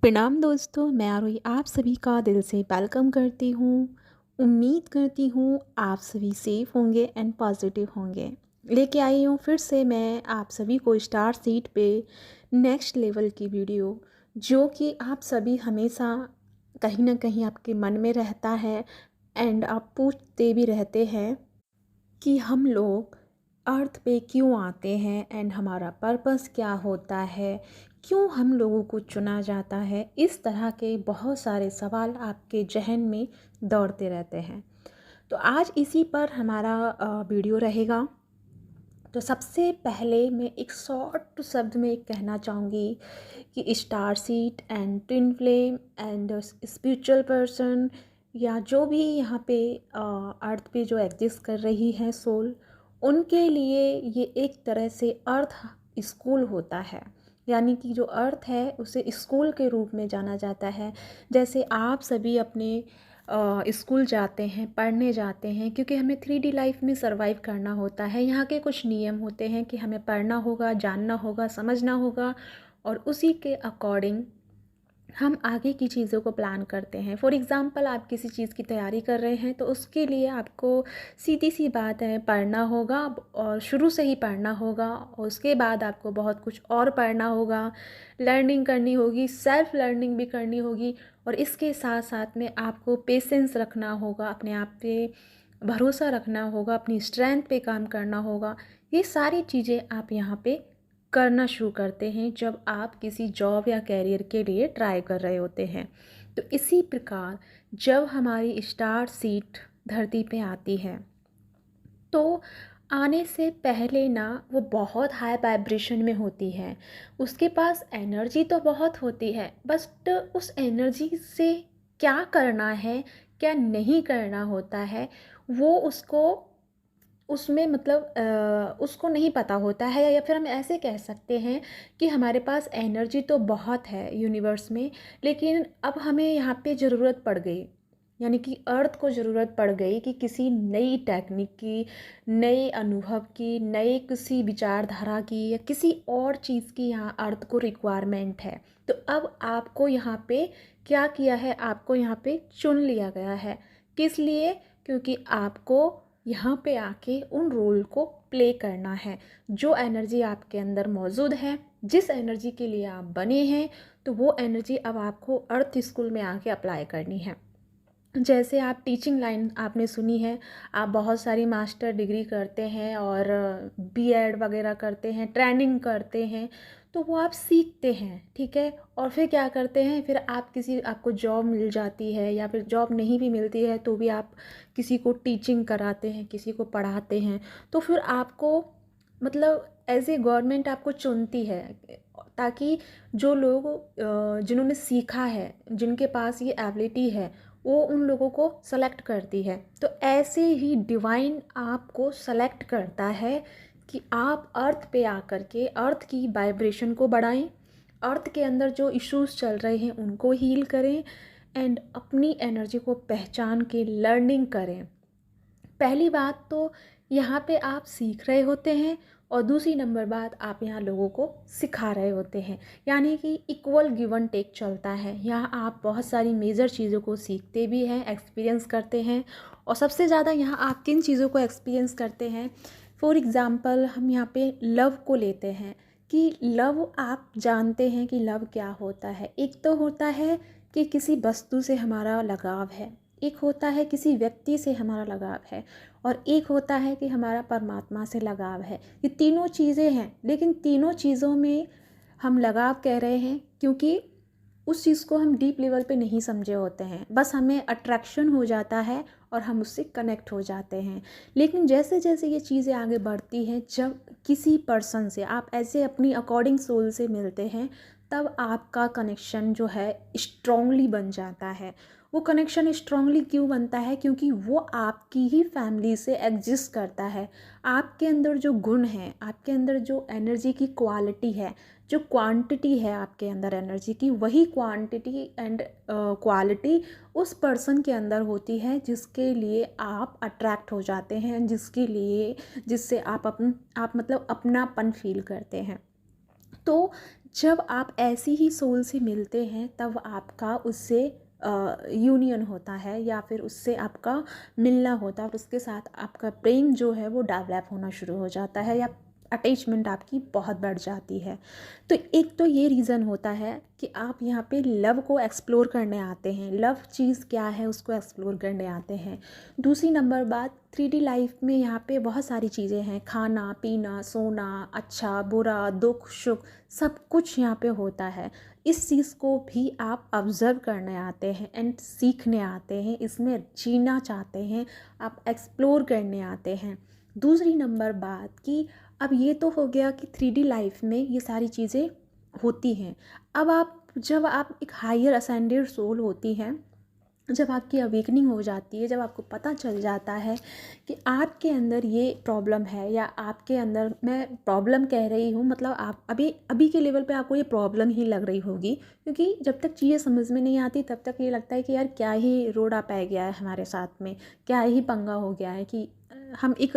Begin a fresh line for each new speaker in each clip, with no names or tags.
प्रणाम दोस्तों, मैं आरोही आप सभी का दिल से वेलकम करती हूँ। उम्मीद करती हूँ आप सभी सेफ होंगे एंड पॉजिटिव होंगे। लेके आई हूँ फिर से मैं आप सभी को स्टार सीट पे नेक्स्ट लेवल की वीडियो, जो कि आप सभी हमेशा कहीं ना कहीं आपके मन में रहता है एंड आप पूछते भी रहते हैं कि हम लोग अर्थ पे क्यों आते हैं एंड हमारा पर्पस क्या होता है, क्यों हम लोगों को चुना जाता है। इस तरह के बहुत सारे सवाल आपके जहन में दौड़ते रहते हैं। तो आज इसी पर हमारा वीडियो रहेगा। तो सबसे पहले मैं एक शॉर्ट शब्द में कहना चाहूँगी कि star seed and twin flame and spiritual person, या जो भी यहाँ पे अर्थ पे जो एग्जिस्ट कर रही है सोल, उनके लिए ये एक तरह से अर्थ स्कूल होता है। यानी कि जो अर्थ है उसे स्कूल के रूप में जाना जाता है। जैसे आप सभी अपने स्कूल जाते हैं, पढ़ने जाते हैं, क्योंकि हमें 3D लाइफ में सरवाइव करना होता है। यहाँ के कुछ नियम होते हैं कि हमें पढ़ना होगा, जानना होगा, समझना होगा, और उसी के अकॉर्डिंग हम आगे की चीज़ों को प्लान करते हैं। फॉर एग्ज़ाम्पल, आप किसी चीज़ की तैयारी कर रहे हैं तो उसके लिए आपको सीधी सी बात है, पढ़ना होगा, और शुरू से ही पढ़ना होगा, और उसके बाद आपको बहुत कुछ और पढ़ना होगा, लर्निंग करनी होगी, सेल्फ लर्निंग भी करनी होगी, और इसके साथ साथ में आपको पेशेंस रखना होगा, अपने आप पे भरोसा रखना होगा, अपनी स्ट्रेंथ पे काम करना होगा। ये सारी चीज़ें आप यहाँ पे करना शुरू करते हैं जब आप किसी जॉब या कैरियर के लिए ट्राई कर रहे होते हैं। तो इसी प्रकार जब हमारी स्टार सीट धरती पे आती है तो आने से पहले ना वो बहुत हाई वाइब्रेशन में होती है। उसके पास एनर्जी तो बहुत होती है, बस उस एनर्जी से क्या करना है, क्या नहीं करना होता है, वो उसको उसमें मतलब उसको नहीं पता होता है। या फिर हम ऐसे कह सकते हैं कि हमारे पास एनर्जी तो बहुत है यूनिवर्स में, लेकिन अब हमें यहाँ पे ज़रूरत पड़ गई, यानी कि अर्थ को ज़रूरत पड़ गई कि किसी नई टेक्निक की, नए अनुभव की, नए किसी विचारधारा की, या किसी और चीज़ की यहाँ अर्थ को रिक्वायरमेंट है। तो अब आपको यहाँ पे क्या किया है, आपको यहाँ पे चुन लिया गया है। किस लिए? क्योंकि आपको यहाँ पे आके उन रोल को प्ले करना है। जो एनर्जी आपके अंदर मौजूद है, जिस एनर्जी के लिए आप बने हैं, तो वो एनर्जी अब आपको अर्थ स्कूल में आके अप्लाई करनी है। जैसे आप टीचिंग लाइन आपने सुनी है, आप बहुत सारी मास्टर डिग्री करते हैं और बीएड वगैरह करते हैं, ट्रेनिंग करते हैं, तो वो आप सीखते हैं, ठीक है। और फिर क्या करते हैं, फिर आप आपको जॉब मिल जाती है, या फिर जॉब नहीं भी मिलती है तो भी आप किसी को टीचिंग कराते हैं, किसी को पढ़ाते हैं। तो फिर आपको मतलब एज ए गवर्नमेंट आपको चुनती है, ताकि जो लोग जिन्होंने सीखा है, जिनके पास ये एबिलिटी है, वो उन लोगों को सेलेक्ट करती है। तो ऐसे ही डिवाइन आपको सेलेक्ट करता है कि आप अर्थ पे आकर के अर्थ की वाइब्रेशन को बढ़ाएं, अर्थ के अंदर जो इश्यूज चल रहे हैं उनको हील करें, एंड अपनी एनर्जी को पहचान के लर्निंग करें। पहली बात तो यहाँ पे आप सीख रहे होते हैं, और दूसरी नंबर बात आप यहाँ लोगों को सिखा रहे होते हैं। यानी कि इक्वल गिव एंड टेक चलता है। यहाँ आप बहुत सारी मेजर चीज़ों को सीखते भी हैं, एक्सपीरियंस करते हैं, और सबसे ज़्यादा यहाँ आप किन चीज़ों को एक्सपीरियंस करते हैं। फॉर एग्ज़ाम्पल, हम यहाँ पे लव को लेते हैं कि लव, आप जानते हैं कि लव क्या होता है। एक तो होता है कि किसी वस्तु से हमारा लगाव है, एक होता है किसी व्यक्ति से हमारा लगाव है, और एक होता है कि हमारा परमात्मा से लगाव है। ये तीनों चीज़ें हैं, लेकिन तीनों चीज़ों में हम लगाव कह रहे हैं क्योंकि उस चीज़ को हम डीप लेवल पे नहीं समझे होते हैं, बस हमें अट्रैक्शन हो जाता है और हम उससे कनेक्ट हो जाते हैं। लेकिन जैसे जैसे ये चीज़ें आगे बढ़ती हैं, जब किसी पर्सन से आप ऐसे अपनी अकॉर्डिंग सोल से मिलते हैं, तब आपका कनेक्शन जो है स्ट्रॉन्गली बन जाता है। वो कनेक्शन स्ट्रॉन्गली क्यों बनता है? क्योंकि वो आपकी ही फैमिली से एग्जिस्ट करता है। आपके अंदर जो गुण हैं, आपके अंदर जो एनर्जी की क्वालिटी है, जो क्वांटिटी है आपके अंदर एनर्जी की, वही क्वांटिटी एंड क्वालिटी उस पर्सन के अंदर होती है जिसके लिए आप अट्रैक्ट हो जाते हैं, जिससे आप मतलब अपनापन फील करते हैं। तो जब आप ऐसी ही सोल से मिलते हैं तब आपका उससे यूनियन होता है या फिर उससे आपका मिलना होता है और उसके साथ आपका प्रेम जो है वो डेवलप होना शुरू हो जाता है या अटैचमेंट आपकी बहुत बढ़ जाती है। तो एक तो ये रीज़न होता है कि आप यहाँ पे लव को एक्सप्लोर करने आते हैं, लव चीज़ क्या है उसको एक्सप्लोर करने आते हैं। दूसरी नंबर बात, 3D लाइफ में यहाँ पे बहुत सारी चीज़ें हैं, खाना पीना सोना, अच्छा बुरा दुख सुख सब कुछ यहाँ पे होता है। इस चीज़ को भी आप ऑब्ज़र्व करने आते हैं एंड सीखने आते हैं, इसमें जीना चाहते हैं, आप एक्सप्लोर करने आते हैं। दूसरी नंबर बात कि अब ये तो हो गया कि 3D लाइफ में ये सारी चीज़ें होती हैं। अब जब आप एक हायर असेंडेड सोल होती हैं, जब आपकी अवेकनिंग हो जाती है, जब आपको पता चल जाता है कि आपके अंदर ये प्रॉब्लम है या आपके अंदर, मैं प्रॉब्लम कह रही हूँ मतलब आप अभी अभी के लेवल पे आपको ये प्रॉब्लम ही लग रही होगी, क्योंकि जब तक चीज़ें समझ में नहीं आती तब तक ये लगता है कि यार क्या ही रोड़ा पै गया है हमारे साथ में, क्या ही पंगा हो गया है कि हम एक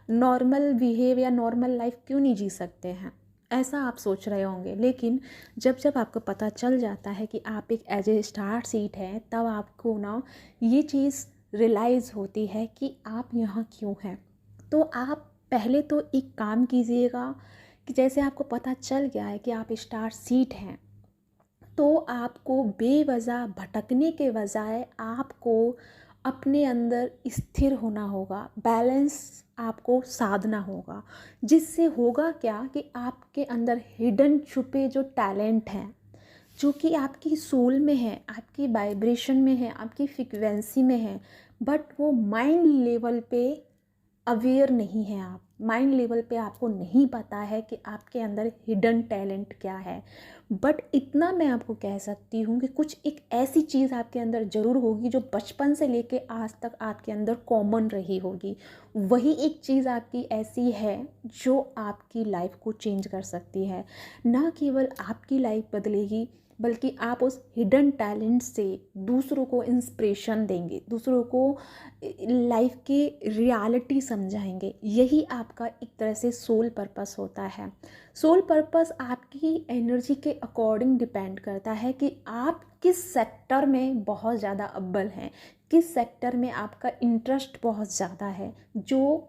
नॉर्मल बिहेव या नॉर्मल लाइफ क्यों नहीं जी सकते हैं, ऐसा आप सोच रहे होंगे। लेकिन जब जब आपको पता चल जाता है कि आप एक एज ए स्टार सीट है, तब आपको ना ये चीज़ रियलाइज़ होती है कि आप यहाँ क्यों हैं। तो आप पहले तो एक काम कीजिएगा कि जैसे आपको पता चल गया है कि आप स्टार सीट हैं, तो आपको बेवजह भटकने के बजाय आपको अपने अंदर स्थिर होना होगा, बैलेंस आपको साधना होगा। जिससे होगा क्या कि आपके अंदर हिडन छुपे जो टैलेंट हैं, जो कि आपकी सोल में है, आपकी वाइब्रेशन में है, आपकी फ्रीक्वेंसी में है, बट वो माइंड लेवल पे अवेयर नहीं है। आप माइंड लेवल पे आपको नहीं पता है कि आपके अंदर हिडन टैलेंट क्या है। बट इतना मैं आपको कह सकती हूँ कि कुछ एक ऐसी चीज़ आपके अंदर ज़रूर होगी जो बचपन से लेके आज तक आपके अंदर कॉमन रही होगी। वही एक चीज़ आपकी ऐसी है जो आपकी लाइफ को चेंज कर सकती है। ना केवल आपकी लाइफ बदलेगी, बल्कि आप उस हिडन टैलेंट से दूसरों को इंस्पिरेशन देंगे, दूसरों को लाइफ के रियलिटी समझाएंगे। यही आपका एक तरह से सोल पर्पस होता है। सोल पर्पस आपकी एनर्जी के अकॉर्डिंग डिपेंड करता है कि आप किस सेक्टर में बहुत ज़्यादा अव्वल हैं, किस सेक्टर में आपका इंटरेस्ट बहुत ज़्यादा है। जो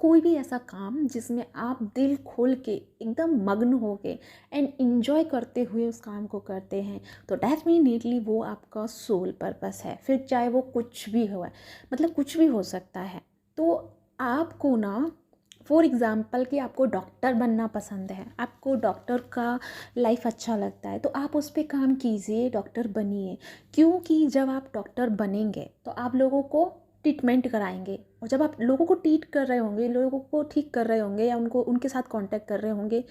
कोई भी ऐसा काम जिसमें आप दिल खोल के एकदम मग्न हो के एंड इन्जॉय करते हुए उस काम को करते हैं, तो डेफिनेटली वो आपका सोल पर्पस है। फिर चाहे वो कुछ भी हो, मतलब कुछ भी हो सकता है। तो आपको ना, फॉर एग्ज़ाम्पल कि आपको डॉक्टर बनना पसंद है, आपको डॉक्टर का लाइफ अच्छा लगता है, तो आप उस पर काम कीजिए, डॉक्टर बनिए। क्योंकि जब आप डॉक्टर बनेंगे तो आप लोगों को ट्रीटमेंट कराएंगे, और जब आप लोगों को ट्रीट कर रहे होंगे, लोगों को ठीक कर रहे होंगे या उनको उनके साथ कांटेक्ट कर रहे होंगे,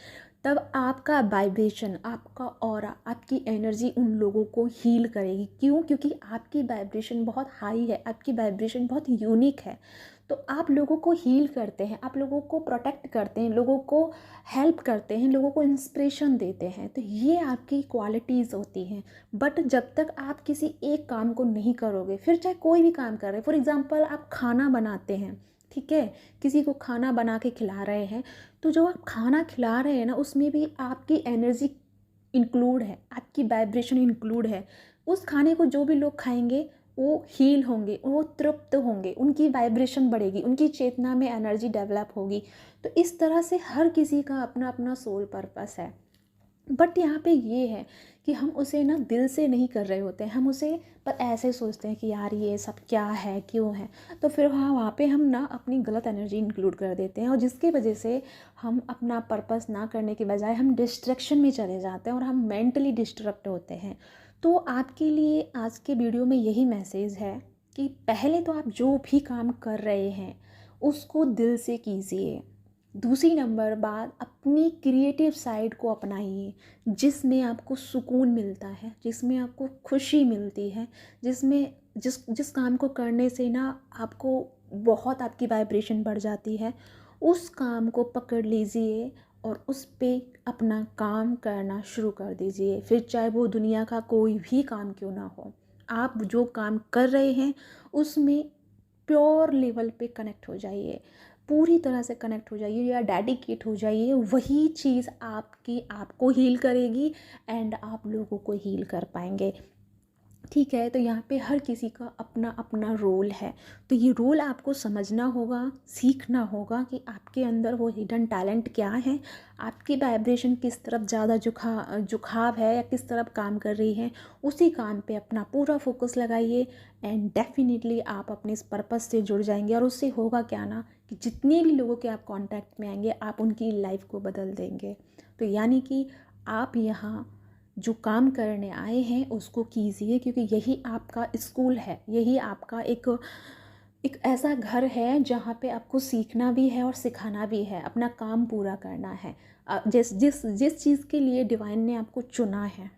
तब आपका वाइब्रेशन, आपका ऑरा, आपकी एनर्जी उन लोगों को हील करेगी। क्यों? क्योंकि आपकी वाइब्रेशन बहुत हाई है, आपकी वाइब्रेशन बहुत यूनिक है। तो आप लोगों को हील करते हैं, आप लोगों को प्रोटेक्ट करते हैं, लोगों को हेल्प करते हैं, लोगों को इंस्पिरेशन देते हैं। तो ये आपकी क्वालिटीज़ होती हैं। बट जब तक आप किसी एक काम को नहीं करोगे, फिर चाहे कोई भी काम कर रहे हैं, फॉर एग्ज़ाम्पल आप खाना बनाते हैं, ठीक है, किसी को खाना बना के खिला रहे हैं, तो जो आप खाना खिला रहे हैं ना, उसमें भी आपकी एनर्जी इंक्लूड है, आपकी वाइब्रेशन इंक्लूड है। उस खाने को जो भी लोग खाएंगे वो हील होंगे, वो तृप्त होंगे, उनकी वाइब्रेशन बढ़ेगी, उनकी चेतना में एनर्जी डेवलप होगी। तो इस तरह से हर किसी का अपना अपना सोल पर्पस है। बट यहाँ पे ये है कि हम उसे ना दिल से नहीं कर रहे होते हैं, हम उसे पर ऐसे सोचते हैं कि यार ये सब क्या है, क्यों है। तो फिर वहाँ पे हम ना अपनी गलत एनर्जी इंक्लूड कर देते हैं, और जिसकी वजह से हम अपना पर्पस ना करने के बजाय हम डिस्ट्रैक्शन में चले जाते हैं और हम मेंटली डिस्ट्रैक्ट होते हैं। तो आपके लिए आज के वीडियो में यही मैसेज है कि पहले तो आप जो भी काम कर रहे हैं उसको दिल से कीजिए। दूसरी नंबर बात, अपनी क्रिएटिव साइड को अपनाइए, जिसमें आपको सुकून मिलता है, जिसमें आपको खुशी मिलती है, जिसमें जिस जिस काम को करने से ना आपको बहुत आपकी वाइब्रेशन बढ़ जाती है, उस काम को पकड़ लीजिए और उस पे अपना काम करना शुरू कर दीजिए। फिर चाहे वो दुनिया का कोई भी काम क्यों ना हो, आप जो काम कर रहे हैं उसमें प्योर लेवल पे कनेक्ट हो जाइए। पूरी तरह से कनेक्ट हो जाइए या डेडिकेट हो जाइए, वही चीज़ आपको हील करेगी एंड आप लोगों को हील कर पाएंगे। ठीक है, तो यहाँ पे हर किसी का अपना अपना रोल है, तो ये रोल आपको समझना होगा, सीखना होगा कि आपके अंदर वो हिडन टैलेंट क्या है, आपकी वाइब्रेशन किस तरफ ज़्यादा झुकाव है या किस तरफ काम कर रही है। उसी काम पे अपना पूरा फोकस लगाइए एंड डेफिनेटली आप अपने इस पर्पस से जुड़ जाएंगे। और उससे होगा क्या ना कि जितने भी लोगों के आप कांटेक्ट में आएंगे, आप उनकी लाइफ को बदल देंगे। तो यानी कि आप यहाँ जो काम करने आए हैं उसको कीजिए, क्योंकि यही आपका स्कूल है, यही आपका एक ऐसा घर है जहाँ पे आपको सीखना भी है और सिखाना भी है, अपना काम पूरा करना है। जिस जिस जिस चीज़ के लिए डिवाइन ने आपको चुना है,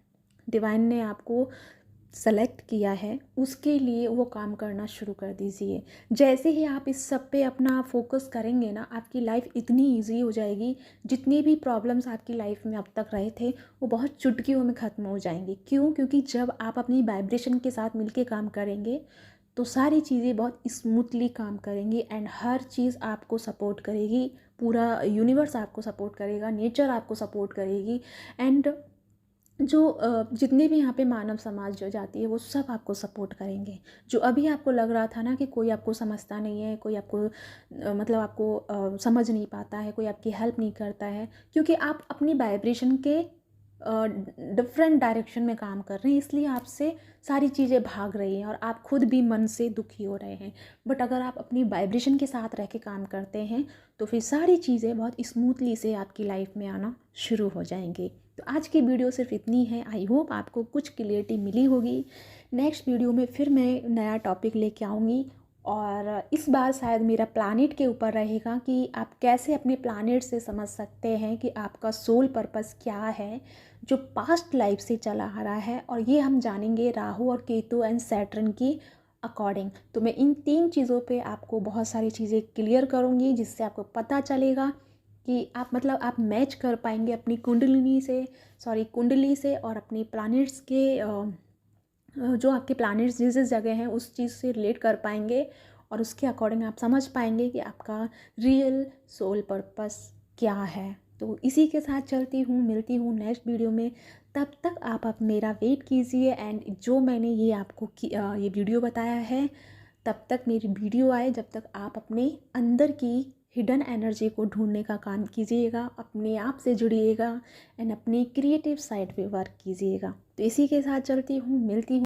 डिवाइन ने आपको सेलेक्ट किया है, उसके लिए वो काम करना शुरू कर दीजिए। जैसे ही आप इस सब पे अपना फोकस करेंगे ना, आपकी लाइफ इतनी इजी हो जाएगी। जितनी भी प्रॉब्लम्स आपकी लाइफ में अब तक रहे थे वो बहुत चुटकियों में ख़त्म हो जाएंगी। क्यों? क्योंकि जब आप अपनी वाइब्रेशन के साथ मिलके काम करेंगे तो सारी चीज़ें बहुत स्मूथली काम करेंगी एंड हर चीज़ आपको सपोर्ट करेगी। पूरा यूनिवर्स आपको सपोर्ट करेगा, नेचर आपको सपोर्ट करेगी एंड जो जितने भी यहाँ पे मानव समाज जो जाती है वो सब आपको सपोर्ट करेंगे। जो अभी आपको लग रहा था ना कि कोई आपको समझता नहीं है, कोई आपको मतलब आपको समझ नहीं पाता है, कोई आपकी हेल्प नहीं करता है, क्योंकि आप अपनी वाइब्रेशन के डिफरेंट डायरेक्शन में काम कर रहे हैं, इसलिए आपसे सारी चीज़ें भाग रही हैं और आप खुद भी मन से दुखी हो रहे हैं। बट अगर आप अपनी वाइब्रेशन के साथ रह के काम करते हैं तो फिर सारी चीज़ें बहुत स्मूथली से आपकी लाइफ में आना शुरू हो जाएंगी। तो आज की वीडियो सिर्फ इतनी है। आई होप आपको कुछ क्लियरिटी मिली होगी। नेक्स्ट वीडियो में फिर मैं नया टॉपिक लेके आऊँगी और इस बार शायद मेरा प्लैनेट के ऊपर रहेगा कि आप कैसे अपने प्लैनेट से समझ सकते हैं कि आपका सोल पर्पस क्या है जो पास्ट लाइफ से चला आ रहा है। और ये हम जानेंगे राहु और केतु एंड सैटर्न की अकॉर्डिंग। तो मैं इन 3 चीज़ों पे आपको बहुत सारी चीज़ें क्लियर करूँगी, जिससे आपको पता चलेगा कि आप मैच कर पाएंगे अपनी कुंडली से और अपनी प्लैनेट्स के जो आपके प्लैनेट्स जिस जिस जगह हैं उस चीज़ से रिलेट कर पाएंगे और उसके अकॉर्डिंग आप समझ पाएंगे कि आपका रियल सोल पर्पस क्या है। तो इसी के साथ चलती हूँ, मिलती हूँ नेक्स्ट वीडियो में। तब तक आप मेरा वेट कीजिए एंड जो मैंने ये आपको ये वीडियो बताया है तब तक मेरी वीडियो आए, जब तक आप अपने अंदर की हिडन एनर्जी को ढूंढने का काम कीजिएगा, अपने आप से जुड़िएगा एंड अपनी क्रिएटिव साइड पे वर्क कीजिएगा। तो इसी के साथ चलती हूँ, मिलती हूँ।